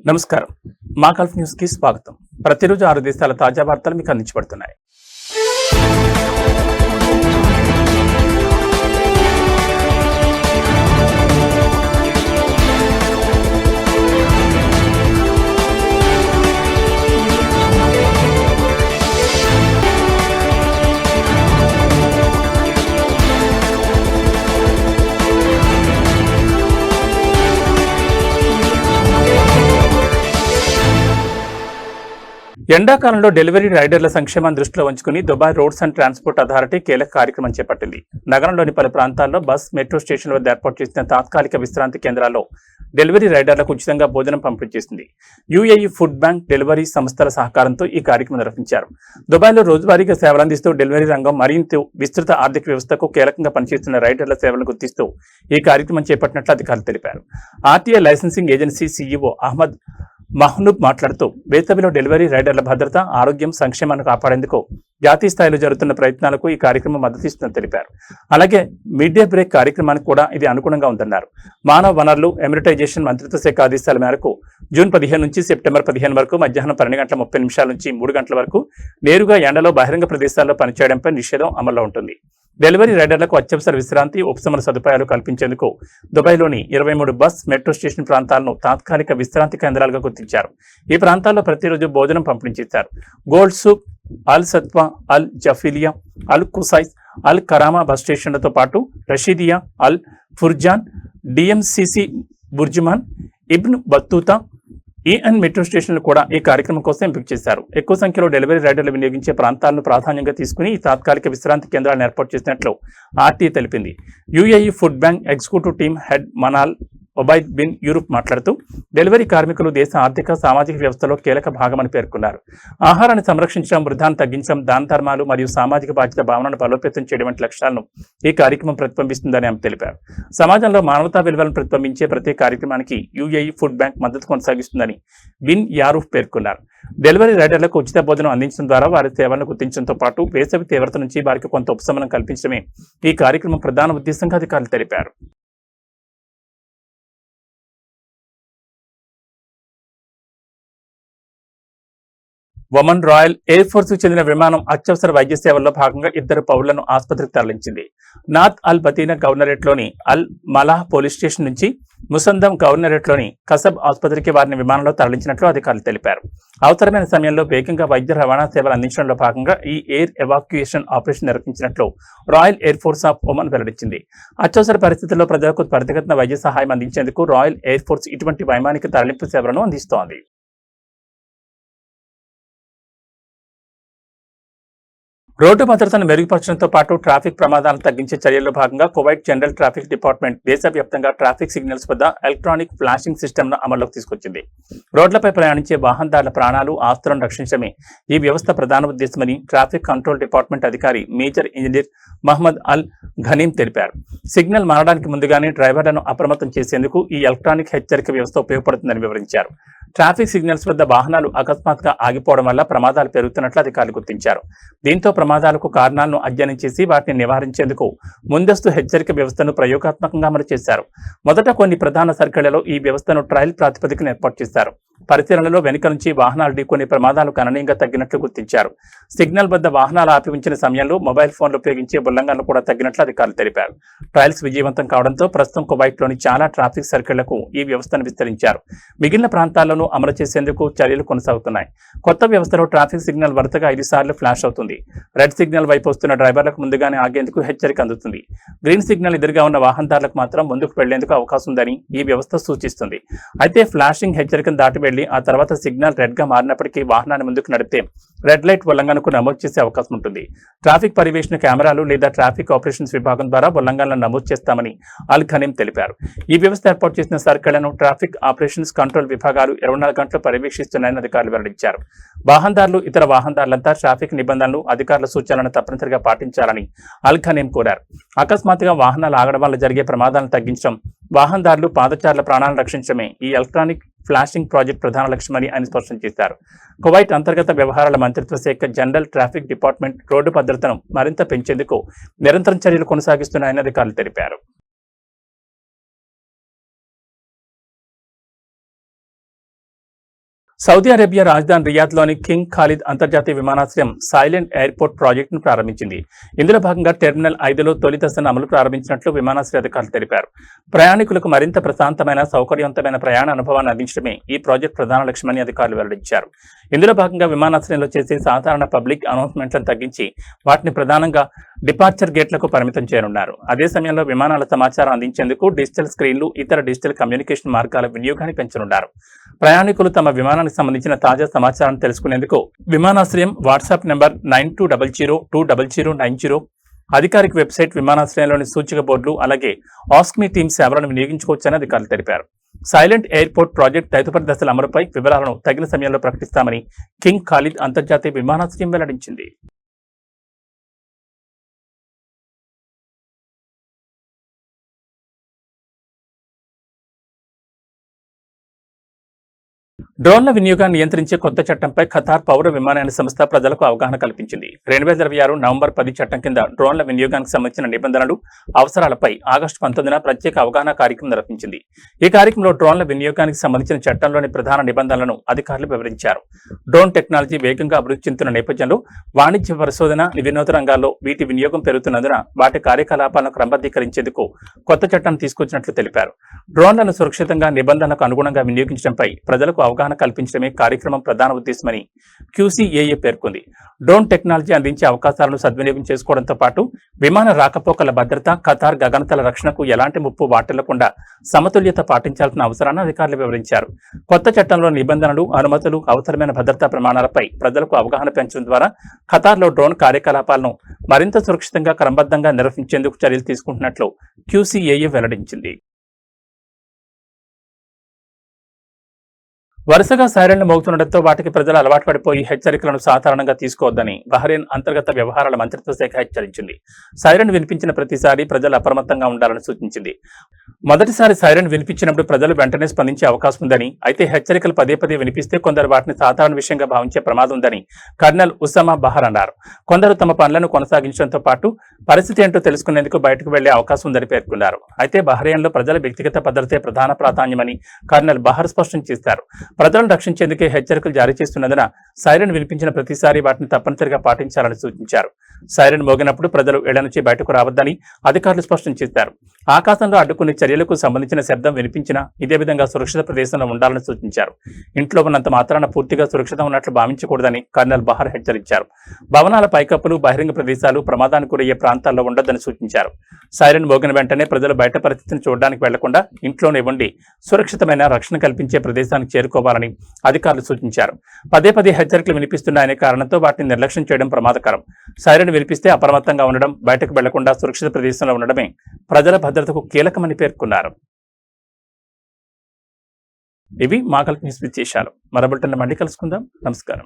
నమస్కారం. మా Gulf news కి స్వాగతం. ప్రతిరోజు 6 దేశాల తాజా వార్తలు మీకు అందించబడుతున్నాయి. ఎండాకాలంలో డెలివరీ రైడర్ల సంక్షేమాన్ని దృష్టిలో ఉంచుకుని Dubai roads and transport authority కీలక కార్యక్రమం చేపట్టింది. నగరంలోని పలు ప్రాంతాల్లో బస్, మెట్రో స్టేషన్ల వద్ద ఏర్పాటు చేసిన తాత్కాలిక విశ్రాంతి కేంద్రాల్లో డెలివరీ రైడర్లకు ఉచితంగా భోజనం పంపిణీ చేసింది. యుఏఈ ఫుడ్ బ్యాంక్, డెలివరీ సంస్థల సహకారంతో ఈ కార్యక్రమం నిర్వహించారు. దుబాయ్లో రోజువారీగా సేవలందిస్తూ డెలివరీ రంగం మరింత విస్తృత ఆర్థిక వ్యవస్థకు కీలకంగా పనిచేస్తున్న రైడర్ల సేవలను గుర్తిస్తూ ఈ కార్యక్రమం చేపట్టినట్లు అధికారులు తెలిపారు. RTA licensing agency CEO Ahmed Mahboob మాట్లాడుతూ వేసవిలో డెలివరీ రైడర్ల భద్రత, ఆరోగ్యం, సంక్షేమాన్ని కాపాడేందుకు జాతీయ స్థాయిలో జరుగుతున్న ప్రయత్నాలకు ఈ కార్యక్రమం మద్దతిస్తుందని తెలిపారు. అలాగే మిడ్ డే బ్రేక్ కార్యక్రమానికి కూడా ఇది అనుగుణంగా ఉందన్నారు. మానవ వనరులు, ఎమిరిటైజేషన్ మంత్రిత్వ శాఖ ఆదేశాల మేరకు జూన్ 15 నుంచి సెప్టెంబర్ 15 వరకు మధ్యాహ్నం 12:30 నుంచి 3 గంటల వరకు నేరుగా ఎండలో బహిరంగ ప్రదేశాల్లో పనిచేయడంపై నిషేధం అమల్లో ఉంటుంది. డెలివరీ రైడర్లకు అత్యవసర విశ్రాంతి, ఉపశమన సదుపాయాలు కల్పించేందుకు దుబాయ్లోని 23 బస్, మెట్రో స్టేషన్ ప్రాంతాలను తాత్కాలిక విశ్రాంతి కేంద్రాలుగా గుర్తించారు. ఈ ప్రాంతాల్లో ప్రతిరోజు భోజనం పంపిణీ చేశారు. గోల్డ్ సూక్, అల్ సత్వా, అల్ జఫీలియా, అల్ కుసైస్, అల్ కరామా బస్ స్టేషన్లతో పాటు రషీదియా, అల్ ఫుర్జాన్, డిఎంసిసి బుర్జుమాన్, ఇబ్న్ బత్తూతా, ఈఎన్ మెట్రో స్టేషన్లు కూడా ఈ కార్యక్రమం కోసం ఎంపిక చేశారు. ఎక్కువ సంఖ్యలో డెలివరీ రైడర్లు వినియోగించే ప్రాంతాలను ప్రాధాన్యంగా తీసుకుని ఈ తాత్కాలిక విశ్రాంతి కేంద్రాలను ఏర్పాటు చేసినట్లు ఆర్టీఏ తెలిపింది. UAE food bank executive team head Manal Obaid bin యూరుప్ మాట్లాడుతూ డెలివరీ కార్మికులు దేశ ఆర్థిక, సామాజిక వ్యవస్థలో కీలక భాగమని పేర్కొన్నారు. ఆహారాన్ని సంరక్షించడం, వృద్ధాన్ని తగ్గించడం, దాన ధర్మాలు మరియు సామాజిక బాధ్యత భావనను బలోపేతం చేయడం వంటి లక్ష్యాలను ఈ కార్యక్రమం ప్రతిబింబిస్తుందని ఆమె తెలిపారు. సమాజంలో మానవతా విలువలను ప్రతిబింబించే ప్రతి కార్యక్రమానికి యుఏఈ ఫుడ్ బ్యాంక్ మద్దతు కొనసాగిస్తుందని బిన్ యారూఫ్ పేర్కొన్నారు. డెలివరీ రైడర్లకు ఉచిత భోజనం అందించడం ద్వారా వారి సేవలను గుర్తించడంతో పాటు వేసవి తీవ్రత నుంచి వారికి కొంత ఉపశమనం కల్పించడమే ఈ కార్యక్రమం ప్రధాన ఉద్దేశంగా అధికారులు తెలిపారు. ఒమన్ రాయల్ ఎయిర్ ఫోర్స్ కు చెందిన విమానం అత్యవసర వైద్య సేవల్లో భాగంగా 2 పౌరులను ఆసుపత్రికి తరలించింది. నార్త్ అల్ బతీనా గవర్నరేట్లోని అల్ మలాహ్ పోలీస్ స్టేషన్ నుంచి ముసందం గవర్నరేట్లోని కసబ్ ఆసుపత్రికి వారిని విమానంలో తరలించినట్లు అధికారులు తెలిపారు. అవసరమైన సమయంలో వేగంగా వైద్య రవాణా సేవలు అందించడంలో భాగంగా ఈ ఎయిర్ ఎవాక్యుయేషన్ ఆపరేషన్ నిర్వహించినట్లు royal air force of Oman వెల్లడించింది. అత్యవసర పరిస్థితుల్లో ప్రజలకు త్వరితగతిన వైద్య సహాయం అందించేందుకు రాయల్ ఎయిర్ ఫోర్స్ ఇటువంటి వైమానిక తరలింపు సేవలను అందిస్తోంది. రోడ్డు భద్రతను మెరుగుపరచడంతో పాటు ట్రాఫిక్ ప్రమాదాలను తగ్గించే చర్యల్లో భాగంగా కువైట్ జనరల్ ట్రాఫిక్ డిపార్ట్మెంట్ దేశవ్యాప్తంగా ట్రాఫిక్ సిగ్నల్స్ వద్ద ఎలక్ట్రానిక్ ఫ్లాషింగ్ సిస్టమ్ను అమల్లోకి తీసుకొచ్చింది. రోడ్లపై ప్రయాణించే వాహనదారుల ప్రాణాలు, ఆస్తులను రక్షించడమే ఈ వ్యవస్థ ప్రధాన ఉద్దేశమని ట్రాఫిక్ కంట్రోల్ డిపార్ట్మెంట్ అధికారి మేజర్ ఇంజనీర్ మహ్మద్ అల్ ఘనీం తెలిపారు. సిగ్నల్ మారడానికి ముందుగానే డ్రైవర్లను అప్రమత్తం చేసేందుకు ఈ ఎలక్ట్రానిక్ హెచ్చరిక వ్యవస్థ ఉపయోగపడుతుందని వివరించారు. ట్రాఫిక్ సిగ్నల్స్ వద్ద వాహనాలు అకస్మాత్తుగా ఆగిపోవడం వల్ల ప్రమాదాలు పెరుగుతున్నట్లు అధికారులు గుర్తించారు. దీంతో ప్రమాదాలకు కారణాలను అధ్యయనం చేసి వాటిని నివారించేందుకు ముందస్తు హెచ్చరిక వ్యవస్థను ప్రయోగాత్మకంగా అమలు చేశారు. మొదట కొన్ని ప్రధాన సర్కిళ్లలో ఈ వ్యవస్థను ట్రయల్ ప్రాతిపదికన ఏర్పాటు చేశారు. పరిశీలనలో వెనుక నుంచి వాహనాలు ఢీకొనే ప్రమాదాలు గణనీయంగా తగ్గినట్లు గుర్తించారు. సిగ్నల్ వద్ద వాహనాలు ఆపి ఉంచిన సమయంలో మొబైల్ ఫోన్లు ఉపయోగించే ఉల్లంఘనలు కూడా తగ్గినట్లు అధికారులు తెలిపారు. ట్రయల్స్ విజయవంతం కావడంతో ప్రస్తుతం కువైట్లోని చాలా ట్రాఫిక్ సర్కిళ్లకు ఈ వ్యవస్థను విస్తరించారు. మిగిలిన ప్రాంతాల్లోనూ అమలు చేసేందుకు చర్యలు కొనసాగుతున్నాయి. కొత్త వ్యవస్థలో ట్రాఫిక్ సిగ్నల్ వరుసగా 5 సార్లు ఫ్లాష్ అవుతుంది. రెడ్ సిగ్నల్ వైపు వస్తున్న డ్రైవర్లకు ముందుగానే ఆగేందుకు హెచ్చరిక అందుతుంది. గ్రీన్ సిగ్నల్ ఎదురుగా ఉన్న వాహనదారులకు మాత్రం ముందుకు వెళ్లేందుకు అవకాశం ఉందని ఈ వ్యవస్థ సూచిస్తుంది. అయితే ఫ్లాషింగ్ హెచ్చరికను దాటి వెళ్లి ఆ తర్వాత సిగ్నల్ రెడ్ గా మారినప్పటికీ వాహనాన్ని ముందుకు నడిపితే రెడ్ లైట్ ఉల్లంఘనకు నమోదు చేసే అవకాశం ఉంటుంది. ట్రాఫిక్ పర్యవేక్షణ కెమెరాలు లేదా ట్రాఫిక్ ఆపరేషన్స్ విభాగం ద్వారా ఉల్లంఘనలను నమోదు చేస్తామని అల్ ఘనీం తెలిపారు. ఈ వ్యవస్థ ఏర్పాటు చేసిన సర్కిళ్లను ట్రాఫిక్ ఆపరేషన్స్ కంట్రోల్ విభాగాలు 24 గంటలు పర్యవేక్షిస్తున్నాయని అధికారులు వెల్లడించారు. వాహనదారులు, ఇతర వాహనదారులంతా ట్రాఫిక్ నిబంధనలు, అధికారుల సూచనలను తప్పనిసరిగా పాటించాలని అల్ ఘనీం కోరారు. అకస్మాత్తుగా వాహనాలు ఆగడం వల్ల జరిగే ప్రమాదాలను తగ్గించడం, వాహనదారులు, పాదచారుల ప్రాణాలను రక్షించడమే ఈ ఎలక్ట్రానిక్ ఫ్లాషింగ్ ప్రాజెక్ట్ ప్రధాన లక్ష్యమని ఆయన స్పష్టం చేశారు. కువైట్ అంతర్గత వ్యవహారాల మంత్రిత్వ శాఖ జనరల్ ట్రాఫిక్ డిపార్ట్మెంట్ రోడ్డు భద్రతను మరింత పెంచేందుకు నిరంతరం చర్యలు కొనసాగిస్తున్నాయని అధికారులు తెలిపారు. సౌదీ అరేబియా రాజధాని రియాద్లోని కింగ్ ఖాలిద్ అంతర్జాతీయ విమానాశ్రయం సైలెంట్ ఎయిర్పోర్ట్ ప్రాజెక్టును ప్రారంభించింది. ఇందులో భాగంగా టెర్మినల్ 5లో తొలి దశను అమలు ప్రారంభించినట్లు విమానాశ్రయ అధికారులు తెలిపారు. ప్రయాణికులకు మరింత ప్రశాంతమైన, సౌకర్యవంతమైన ప్రయాణ అనుభవాన్ని అందించడమే ఈ ప్రాజెక్టు ప్రధాన లక్ష్యమని అధికారులు వెల్లడించారు. ఇందులో భాగంగా విమానాశ్రయంలో చేసే సాధారణ పబ్లిక్ అనౌన్స్మెంట్లను తగ్గించి వాటిని ప్రధానంగా డిపార్చర్ గేట్లకు పరిమితం చేయనున్నారు. అదే సమయంలో విమానాల సమాచారం అందించేందుకు డిజిటల్ స్క్రీన్లు, ఇతర డిజిటల్ కమ్యూనికేషన్ మార్గాల వినియోగాన్ని పెంచనున్నారు. ప్రయాణికులు తమ విమానానికి సంబంధించిన తాజా సమాచారాన్ని తెలుసుకునేందుకు విమానాశ్రయం వాట్సాప్ నెంబర్ 92002090, అధికారిక వెబ్సైట్, విమానాశ్రయంలోని సూచిక బోర్డులు, అలాగే ఆస్క్ మీ టీమ్ సేవలను వినియోగించుకోవచ్చని అధికారులు తెలిపారు. సైలెంట్ ఎయిర్పోర్ట్ ప్రాజెక్ట్ తదుపరి దశల అమలుపై వివరాలను తగిన సమయంలో ప్రకటిస్తామని కింగ్ ఖాలిద్ అంతర్జాతీయ విమానాశ్రయం వెల్లడించింది. డ్రోన్ల వినియోగాన్ని నియంత్రించే కొత్త చట్టంపై ఖతార్ పౌర విమానయాన సంస్థ ప్రజలకు అవగాహన కల్పించింది. 2026 నవంబర్ 10 చట్టం కింద డ్రోన్ల వినియోగానికి సంబంధించిన నిబంధనలు, అవసరాలపై ఆగస్టు 19న ప్రత్యేక అవగాహన కార్యక్రమం నిర్వహించింది. ఈ కార్యక్రమంలో డ్రోన్ల వినియోగానికి సంబంధించిన చట్టంలోని ప్రధాన నిబంధనలను అధికారులు వివరించారు. డ్రోన్ టెక్నాలజీ వేగంగా అభివృద్ధి చెందుతున్న నేపథ్యంలో వాణిజ్య, పరిశోధన, వినోద రంగాల్లో వీటి వినియోగం పెరుగుతున్నందున వాటి కార్యకలాపాలను క్రమబద్ధీకరించేందుకు కొత్త చట్టాన్ని తీసుకొచ్చినట్లు తెలిపారు. డ్రోన్లను సురక్షితంగా, నిబంధనలకు అనుగుణంగా వినియోగించడంపై ప్రజలకు అవగాహన కల్పించడమే కార్యక్రమం ప్రధాన ఉద్దేశమని QCAA పేర్కొంది. డ్రోన్ టెక్నాలజీ అందించే అవకాశాలను సద్వినియోగం చేసుకోవడంతో పాటు విమాన రాకపోకల భద్రత, ఖతార్ గగనతల రక్షణకు ఎలాంటి ముప్పు వాటిల్లకుండా సమతుల్యత పాటించాల్సిన అవసరాన్ని అధికారులు వివరించారు. కొత్త చట్టంలో నిబంధనలు, అనుమతులు, అవసరమైన భద్రతా ప్రమాణాలపై ప్రజలకు అవగాహన పెంచడం ద్వారా ఖతార్లో డ్రోన్ కార్యకలాపాలను మరింత సురక్షితంగా, క్రమబద్ధంగా నిర్వహించేందుకు చర్యలు తీసుకుంటున్నట్లు QCAA వెల్లడించింది. వరుసగా సైరన్లు మోగుతుండటంతో వాటికి ప్రజలు అలవాటు పడిపోయి హెచ్చరికలను సాధారణంగా తీసుకోవద్దని బహ్రెయిన్ అంతర్గత వ్యవహారాల మంత్రిత్వ శాఖ హెచ్చరించింది. సైరన్ వినిపించిన ప్రతిసారి ప్రజలు అప్రమత్తంగా ఉండాలని సూచించింది. మొదటిసారి సైరన్ వినిపించినప్పుడు ప్రజలు వెంటనే స్పందించే అవకాశం ఉందని, అయితే హెచ్చరికలు పదే పదే వినిపిస్తే కొందరు వాటిని సాధారణ విషయంగా భావించే ప్రమాదం ఉందని కర్నల్ ఉసామా బహర్ అన్నారు. కొందరు తమ పనులను కొనసాగించడంతో పాటు పరిస్థితి ఏంటో తెలుసుకునేందుకు బయటకు వెళ్లే అవకాశం ఉందని పేర్కొన్నారు. అయితే బహ్రెయిన్లో ప్రజల వ్యక్తిగత భద్రతే ప్రధాన ప్రాధాన్యమని కర్నల్ బహర్ స్పష్టం చేశారు. ప్రజలను రక్షించేందుకే హెచ్చరికలు జారీ చేస్తున్నందున సైరన్ వినిపించిన ప్రతిసారి వాటిని తప్పనిసరిగా పాటించాలని సూచించారు. సైరన్ మోగినప్పుడు ప్రజలు ఇళ్ల నుంచి బయటకు రావద్దని అధికారులు స్పష్టం చేశారు. ఆకాశంలో అడ్డుకునే చర్యలకు సంబంధించిన శబ్దం వినిపించినా ఇదే విధంగా సురక్షిత ప్రదేశంలో ఉండాలని సూచించారు. ఇంట్లో ఉన్నంత మాత్రాన పూర్తిగా సురక్షితం ఉన్నట్లు భావించకూడదని కర్నల్ బహర్ హెచ్చరించారు. భవనాల పైకప్పులు, బహిరంగ ప్రదేశాలు, ప్రమాదానికి గురయ్యే ప్రాంతాల్లో ఉండొద్దని సూచించారు. సైరన్ మోగిన వెంటనే ప్రజలు బయట పరిస్థితిని చూడడానికి వెళ్లకుండా ఇంట్లోనే ఉండి సురక్షితమైన, రక్షణ కల్పించే ప్రదేశానికి చేరుకోవాలని అధికారులు సూచించారు. పదే పదే హెచ్చరికలు వినిపిస్తున్నాయనే కారణంతో వాటిని నిర్లక్ష్యం చేయడం ప్రమాదకరం. సైరన్ వినిపిస్తే అప్రమత్తంగా ఉండడం, బయటకు వెళ్లకుండా సురక్షిత ప్రదేశంలో ఉండడమే ప్రజల భద్రతకు కీలకమని పేర్కొన్నారు. ఇవి మా కల్ప న్యూస్ విశేషాలు. మరో బులెటిన్లో మళ్ళీ కలుసుకుందాం. నమస్కారం.